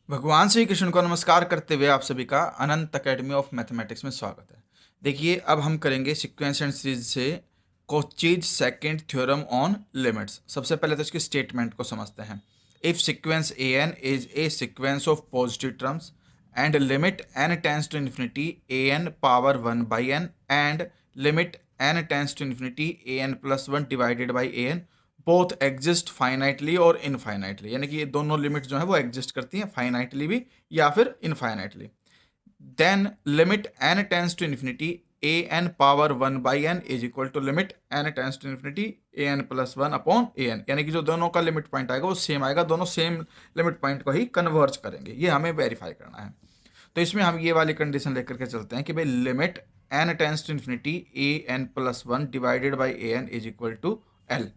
भगवान श्री कृष्ण को नमस्कार करते हुए आप सभी का अनंत अकेडमी ऑफ मैथमेटिक्स में स्वागत है। देखिए, अब हम करेंगे सीक्वेंस एंड सीरीज से Cauchy's second theorem on limits. सबसे पहले तो इसकी स्टेटमेंट को समझते हैं। If sequence a n is a sequence of positive terms and limit n tends to infinity a n power 1 by n and limit n tends to infinity a n plus 1 divided by a n both exist finitely और infinitely, यानी कि ये दोनों limit जो है वो exist करती हैं, फाइनाइटली भी या फिर infinitely. Then limit n tends to infinity a n power 1 by n is equal to limit n tends to infinity a n plus 1 upon a n, यानी कि जो दोनों का लिमिट पॉइंट आएगा वो सेम आएगा, दोनों सेम लिमिट पॉइंट को ही कन्वर्ज करेंगे। ये हमें वेरीफाई करना है। तो इसमें हम ये वाली कंडीशन लेकर के चलते हैं कि भाई limit n tends to infinity a n plus 1 divided by a n is equal to L.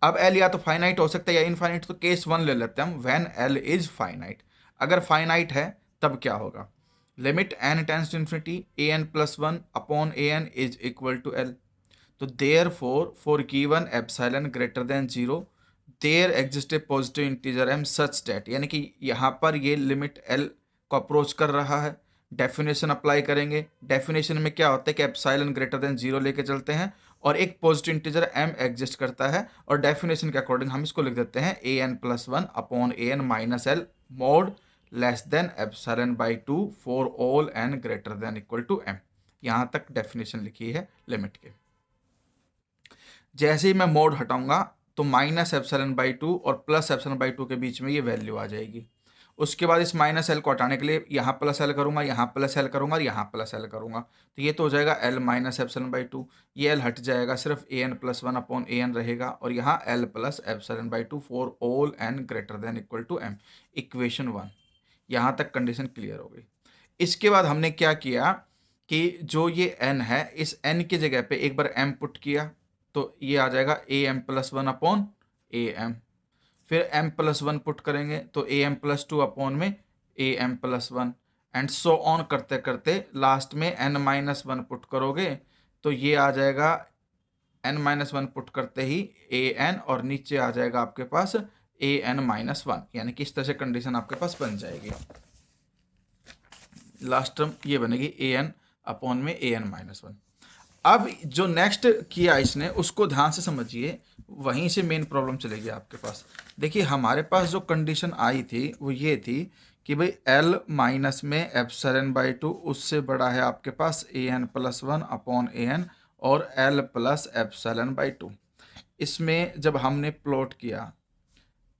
अब एल या तो फाइनाइट हो सकता है या इनफाइनाइट, तो केस 1 ले लेते हैं हम, व्हेन एल इज फाइनाइट। अगर फाइनाइट है तब क्या होगा? Limit n tends to infinity a n plus 1 upon a n is equal to L. तो therefore given epsilon greater than 0 there exist a positive integer M such that, यानी कि यहाँ पर ये लिमिट एल को approach कर रहा है। डेफिनेशन अप्लाई करेंगे। डेफिनेशन में क्या होता है कि एप्सिलॉन ग्रेटर देन 0 लेके चलते हैं और एक पॉजिटिव इंटीजर m एग्जिस्ट करता है, और डेफिनेशन के अकॉर्डिंग हम इसको लिख देते हैं a n plus 1 upon a n minus L mod less than epsilon by 2 for all n greater than equal to m। यहाँ तक डेफिनेशन लिखी है लिमिट के। जैसे ही मैं मोड हटाऊंगा तो माइनस एप्सिलॉन बाई 2 और प्लस एप्सिलॉन बाई 2 के बीच में ये वैल्यू आ जाएगी। उसके बाद इस माइनस एल को हटाने के लिए यहाँ प्लस एल करूँगा, यहाँ प्लस एल करूँगा और यहाँ प्लस एल करूँगा, तो ये तो हो जाएगा एल माइनस एप्सिलॉन बाई 2। ये एल हट जाएगा, सिर्फ a n plus 1 upon a n रहेगा, और यहाँ L plus epsilon by 2 for all n greater than equal to m. Equation 1। यहाँ तक कंडीशन क्लियर हो गई। इसके बाद हमने क्या किया कि जो ये एन है, इस एन की जगह पे एक बार एम पुट किया, तो ये आ जाएगा a m plus 1 upon a m. फिर m प्लस 1 पुट करेंगे तो ए एम प्लस 2 अपॉन में a m plus 1, and so on करते करते लास्ट में n माइनस 1 पुट करोगे तो ये आ जाएगा n माइनस 1 पुट करते ही ए एन, और नीचे आ जाएगा आपके पास ए एन माइनस 1, यानी कि इस तरह से कंडीशन आपके पास बन जाएगी। लास्ट टर्म ये बनेगी ए एन अपॉन में ए एन माइनस 1। अब जो नेक्स्ट किया इसने उसको ध्यान से समझिए, वहीं से मेन प्रॉब्लम चलेगी आपके पास। देखिए, हमारे पास जो कंडीशन आई थी वो ये थी कि भाई एल माइनस में एप्सिलॉन बाई 2 उससे बड़ा है आपके पास ए n plus 1 upon a N और एल प्लस एप्सिलॉन बाई 2। इसमें जब हमने प्लॉट किया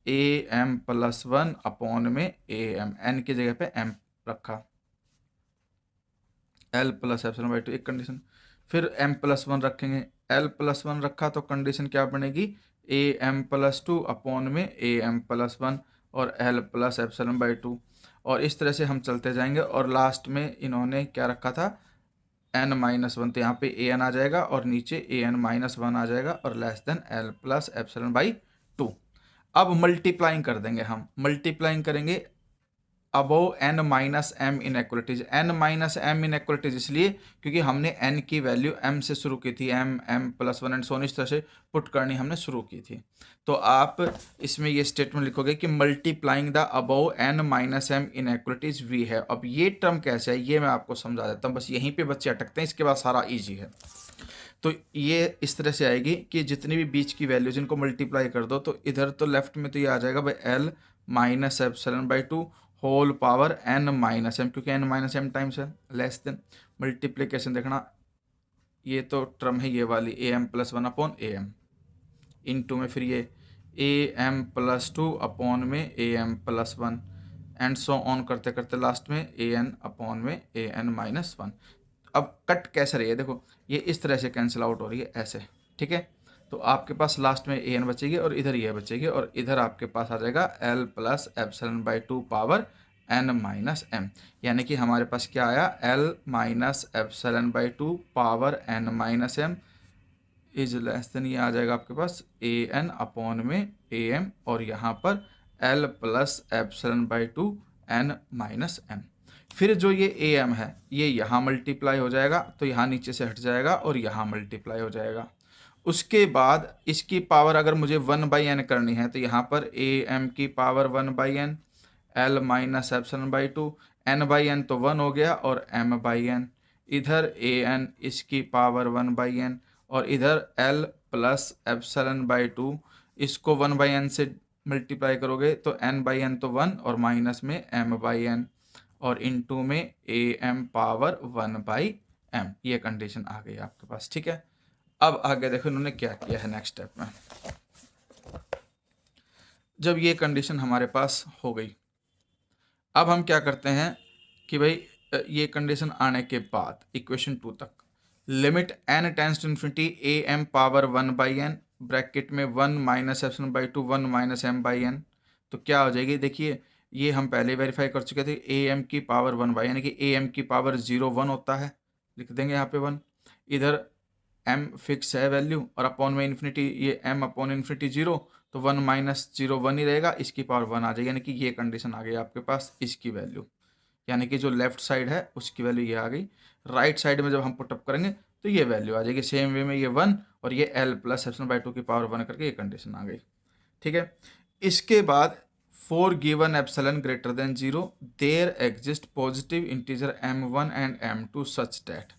ए एम प्लस 1 अपॉन में ए एम, एन की जगह पे एम रखा, एल प्लस एप्सिलॉन बाई 2 एक कंडीशन, फिर m प्लस 1 रखेंगे, l प्लस 1 रखा तो कंडीशन क्या बनेगी ए एम प्लस 2 अपॉन में ए एम प्लस 1 और l प्लस एप्सिलॉन बाई 2, और इस तरह से हम चलते जाएंगे। और लास्ट में इन्होंने क्या रखा था n माइनस 1, तो यहाँ पे ए एन आ जाएगा और नीचे ए एन माइनस 1 आ जाएगा और less than l plus epsilon by 2। अब मल्टीप्लाइंग कर देंगे, हम मल्टीप्लाइंग करेंगे above n minus m inequalities. n minus m inequalities इसलिए क्योंकि हमने n की वैल्यू m से शुरू की थी, m plus 1 and so on, इस तरह से पुट करनी हमने शुरू की थी। तो आप इसमें ये स्टेटमेंट लिखोगे कि multiplying the above n minus m inequalities we है। अब ये टर्म कैसे है ये मैं आपको समझा देता हूँ, बस यहीं पर बच्चे अटकते हैं, इसके बाद सारा ईजी है। तो ये इस तरह से आएगी कि जितनी भी बीच की वैल्यूज इनको मल्टीप्लाई कर दो, तो इधर तो लेफ्ट में तो ये आ जाएगा भाई L minus epsilon by 2 whole power n minus m, क्योंकि n माइनस एम टाइम्स है, लेस देन मल्टीप्लिकेशन देखना, ये तो टर्म है ये वाली a m plus 1 upon a m, into में फिर ये ए एम प्लस 2 अपॉन में a m plus 1 and so on करते करते लास्ट में ए एन अपॉन में ए एन माइनस 1। अब कट कैसे रही है देखो, ये इस तरह से कैंसिल आउट हो रही है ऐसे, ठीक है। तो आपके पास लास्ट में ए एन बचेगी और इधर ये बचेगी, और इधर आपके पास आ जाएगा L plus epsilon by 2 power n minus m, यानी कि हमारे पास क्या आया L minus epsilon by 2 power n minus m is less than, ये आ जाएगा आपके पास ए एन अपॉन में ए एम, और यहाँ पर L plus epsilon by 2 n minus m. फिर जो ये ए एम है ये यहाँ मल्टीप्लाई हो जाएगा, तो यहाँ नीचे से हट जाएगा और यहाँ मल्टीप्लाई हो जाएगा। उसके बाद इसकी पावर अगर मुझे 1 बाई एन करनी है तो यहाँ पर ए एम की power 1 by n, L minus epsilon by two, n by n तो 1 हो गया और m बाई एन, इधर a n इसकी पावर 1 बाई एन, और इधर L plus epsilon by two, इसको 1 बाई एन से मल्टीप्लाई करोगे तो n बाई एन तो 1 और माइनस में m बाई एन, और इनटू में a m power 1 by m। ये कंडीशन आ गई आपके पास, ठीक है। अब आगे देखो इन्होंने क्या किया है नेक्स्ट स्टेप में। जब ये कंडीशन हमारे पास हो गई, अब हम क्या करते हैं कि भाई ये कंडीशन आने के बाद इक्वेशन 2 तक limit n tends to infinity a m power 1 by n bracket में 1 minus epsilon by two 1 minus m by n, तो क्या हो जाएगी, देखिए ये हम पहले वेरीफाई कर चुके थे, ए एम की पावर 1 बाई, यानी कि ए एम की पावर 0 1 होता है, लिख देंगे यहाँ पे 1, इधर m फिक्स है वैल्यू और अपॉन में इन्फिनिटी, ये m अपॉन इन्फिनिटी 0, तो 1 माइनस 0 1 ही रहेगा, इसकी पावर 1 आ जाएगी, यानी कि ये कंडीशन आ गई आपके पास, इसकी वैल्यू, यानी कि जो लेफ्ट साइड है उसकी वैल्यू ये आ गई। राइट साइड में जब हम पुटअप करेंगे तो ये वैल्यू आ जाएगी, सेम वे में ये 1 और ये L plus epsilon by to की पावर 1 करके ये कंडीशन आ गई, ठीक है। इसके बाद for given epsilon greater than 0 there exist positive integer m1 and m2 such that,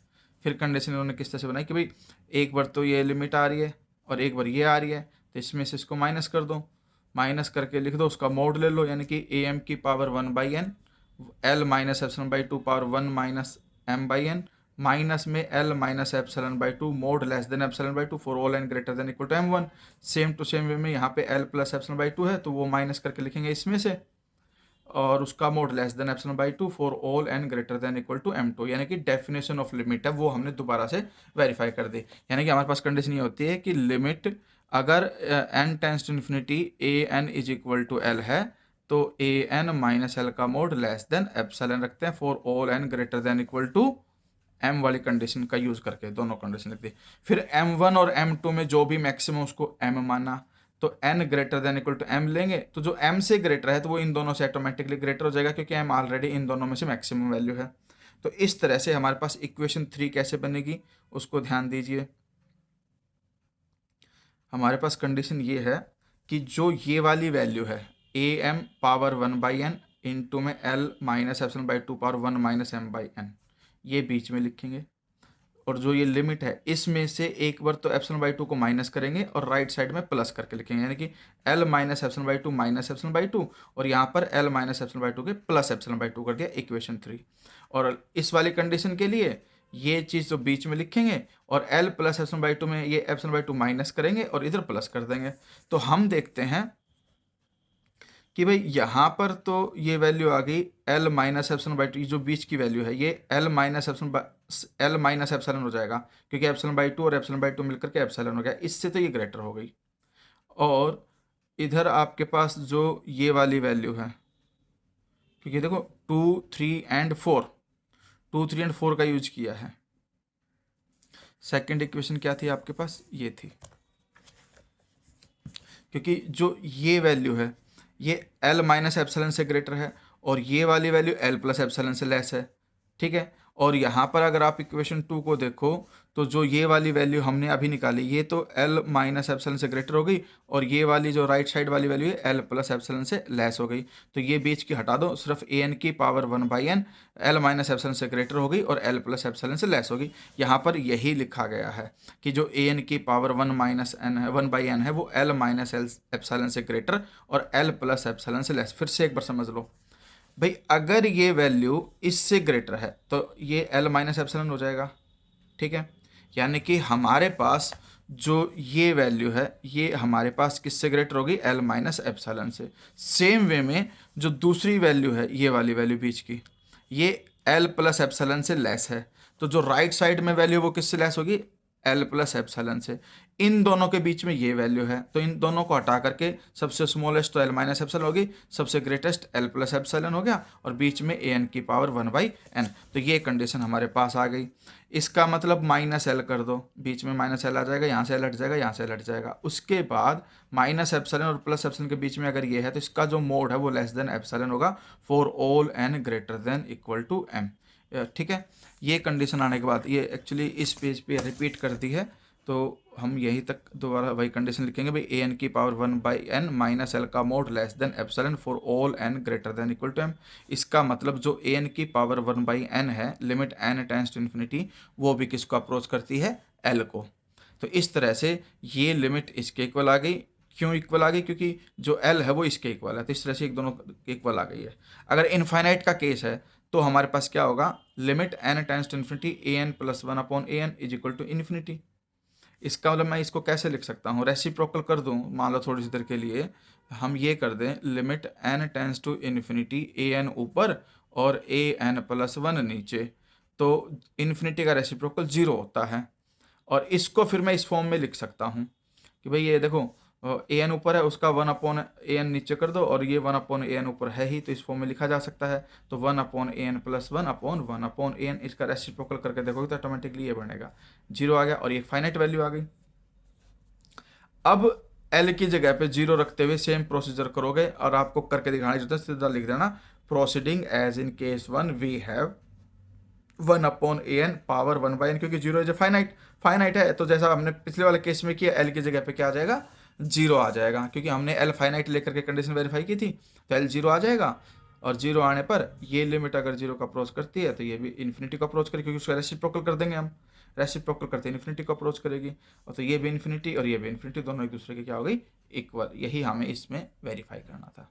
फिर कंडीशन उन्होंने किस तरह से बनाई कि भाई एक बार तो ये लिमिट आ रही है और एक बार ये आ रही है, तो इसमें से इसको माइनस कर दो, माइनस करके लिख दो, उसका मोड ले लो, यानी कि ए एम की power 1 by n, L minus epsilon by two power 1 minus m by n, minus में L minus epsilon by two mod less than epsilon by two for all n greater than equal to m1। Same to same way में यहाँ पे L plus epsilon by two है तो वो minus करके लिखेंगे इसमें से, और उसका mod less than epsilon by two for all n greater than equal to m2, यानी कि डेफिनेशन ऑफ लिमिट है वो हमने दोबारा से वेरीफाई कर दी। यानी कि हमारे पास कंडीशन ये होती है कि लिमिट अगर n tends to infinity a n is equal to L है तो ए एन माइनस एल का मोड लेस देन एप्सिलॉन रखते हैं for all n greater than equal to m वाली कंडीशन का यूज करके दोनों कंडीशन लिख दी। फिर m1 और m2 में जो भी मैक्सिमम उसको m माना तो n greater than equal to m लेंगे, तो जो m से ग्रेटर है तो वो इन दोनों से ऑटोमेटिकली ग्रेटर हो जाएगा क्योंकि m ऑलरेडी इन दोनों में से मैक्सिमम वैल्यू है। तो इस तरह से हमारे पास इक्वेशन 3 कैसे बनेगी उसको ध्यान दीजिए। हमारे पास कंडीशन ये है कि जो ये वाली वैल्यू है a m power 1 by n into में L minus epsilon by two power 1 minus m by n, ये बीच में लिखेंगे, और जो ये लिमिट है इसमें से एक बार तो एप्सिलॉन बाई टू को माइनस करेंगे और राइट साइड में प्लस करके लिखेंगे, यानी कि L minus epsilon by to minus epsilon by to, और यहाँ पर L minus epsilon by to के प्लस एप्सिलॉन बाई टू कर दिया, इक्वेशन 3। और इस वाली कंडीशन के लिए ये चीज़ जो बीच में लिखेंगे और L plus epsilon by to में ये एप्सिलॉन बाई टू माइनस करेंगे और इधर प्लस कर देंगे। तो हम देखते हैं कि भाई यहाँ पर तो ये वैल्यू आ गई L minus epsilon by to, जो बीच की वैल्यू है ये L माइनस एप्सिलॉन हो जाएगा क्योंकि एप्सिलॉन बाई टू और एप्सिलॉन बाई टू मिलकर के एप्सिलॉन हो गया, इससे तो ये ग्रेटर हो गई। और इधर आपके पास जो ये वाली वैल्यू है, क्योंकि देखो 2 3 एंड 4, 2 3 एंड 4 का यूज किया है। सेकेंड इक्वेशन क्या थी आपके पास, ये थी, क्योंकि जो ये वैल्यू है ये L माइनस एप्सिलॉन से ग्रेटर है और ये वाली वैल्यू L प्लस एप्सिलॉन से लेस है, ठीक है। और यहाँ पर अगर आप इक्वेशन 2 को देखो तो जो ये वाली वैल्यू हमने अभी निकाली ये तो L माइनस एप्सिलॉन से ग्रेटर हो गई और ये वाली जो राइट साइड वाली वैल्यू है L प्लस एप्सिलॉन से लेस हो गई, तो ये बीच की हटा दो, सिर्फ ए एन की power 1 by n L minus epsilon से ग्रेटर हो गई और L प्लस एप्सिलॉन से लेस हो गई। यहाँ पर यही लिखा गया है कि जो ए एन की पावर 1 माइनस एन है 1 बाई एन है वो L माइनस एप्सिलॉन से ग्रेटर और L प्लस एप्सिलॉन से लेस। फिर से एक बार समझ लो भाई, अगर ये वैल्यू इससे ग्रेटर है तो ये L माइनस एप्सिलॉन हो जाएगा, ठीक है। यानी कि हमारे पास जो ये वैल्यू है ये हमारे पास किससे ग्रेटर होगी, L माइनस एप्सिलॉन से। सेम वे में जो दूसरी वैल्यू है ये वाली वैल्यू बीच की ये L प्लस एप्सिलॉन से लेस है, तो जो राइट साइड में वैल्यू वो किससे लेस होगी, L प्लस एप्सिलॉन से। इन दोनों के बीच में ये वैल्यू है तो इन दोनों को हटा करके सबसे स्मॉलेस्ट तो L माइनस एप्सिलॉन होगी, सबसे ग्रेटेस्ट L प्लस एप्सिलॉन हो गया और बीच में ए एन की पावर 1 बाई एन। तो ये कंडीशन हमारे पास आ गई। इसका मतलब माइनस L कर दो, बीच में माइनस L आ जाएगा, यहाँ से L हट जाएगा, यहाँ से L हट जाएगा। उसके बाद माइनस एप्सिलॉन और प्लस एप्सिलॉन के बीच में अगर ये है तो इसका जो मोड है वो लेस देन एप्सिलॉन होगा for all n greater than equal to m, ठीक है। ये कंडीशन आने के बाद ये एक्चुअली इस पेज पे रिपीट कर दी है तो हम यहीं तक दोबारा वही कंडीशन लिखेंगे भाई ए एन की पावर 1/n माइनस एल का mod less than epsilon for all n greater than equal to m. इसका मतलब जो ए एन की पावर 1/n है, limit n tends to infinity, वो भी किसको अप्रोच करती है, एल को। तो इस तरह से ये लिमिट इसके इक्वल आ गई। क्यों इक्वल आ गई, क्योंकि जो एल है वो इसके इक्वल है, तो इस तरह से एक दोनों इक्वल आ गई है। अगर इनफाइनाइट का केस है तो हमारे पास क्या होगा, limit n tends to infinity a n plus 1 a n is equal to infinity. इसका मतलब मैं इसको कैसे लिख सकता हूँ, रेसिप्रोकल कर दूँ, मान लो थोड़ी सी देर के लिए हम ये कर दें, limit n tends to infinity a n ऊपर और ए एन प्लस 1 नीचे, तो इन्फिनिटी का रेसिप्रोकल 0 होता है। और इसको फिर मैं इस फॉर्म में लिख सकता हूँ कि भाई ये देखो, ए एन ऊपर है, उसका 1/a n नीचे कर दो, और ये 1/a n ऊपर है ही, तो इस फॉर्म में लिखा जा सकता है। तो 1/a n plus 1/1/a n, इसका रेसिप्रोकल करके देखोगे तो ऑटोमेटिकली ये बनेगा 0 आ गया, और ये फाइनाइट वैल्यू आ गई। अब एल की जगह पे 0 रखते हुए सेम प्रोसीजर करोगे, और आपको करके दिखाना जरूरत है, सीधा लिख देना proceeding as in case 1 we have 1/a n power 1/n, क्योंकि 0 इज फाइनाइट है, तो जैसा हमने पिछले वाले केस में किया, एल की जगह पे क्या आ जाएगा, 0 आ जाएगा, क्योंकि हमने एल फाइनाइट लेकर के कंडीशन वेरीफाई की थी, तो एल 0 आ जाएगा। और 0 आने पर ये लिमिट अगर 0 का अप्रोच करती है तो ये भी इन्फिनिटी को अप्रोच करेगी, क्योंकि उसका रेसिप्रोकल कर देंगे हम, रेसिप्रोकल करते इन्फिनिटी को अप्रोच करेगी, और तो ये भी इन्फिनिटी और ये भी इन्फिनिटी, दोनों एक दूसरे के क्या हो गई, इक्वल। यही हमें इसमें वेरीफाई करना था।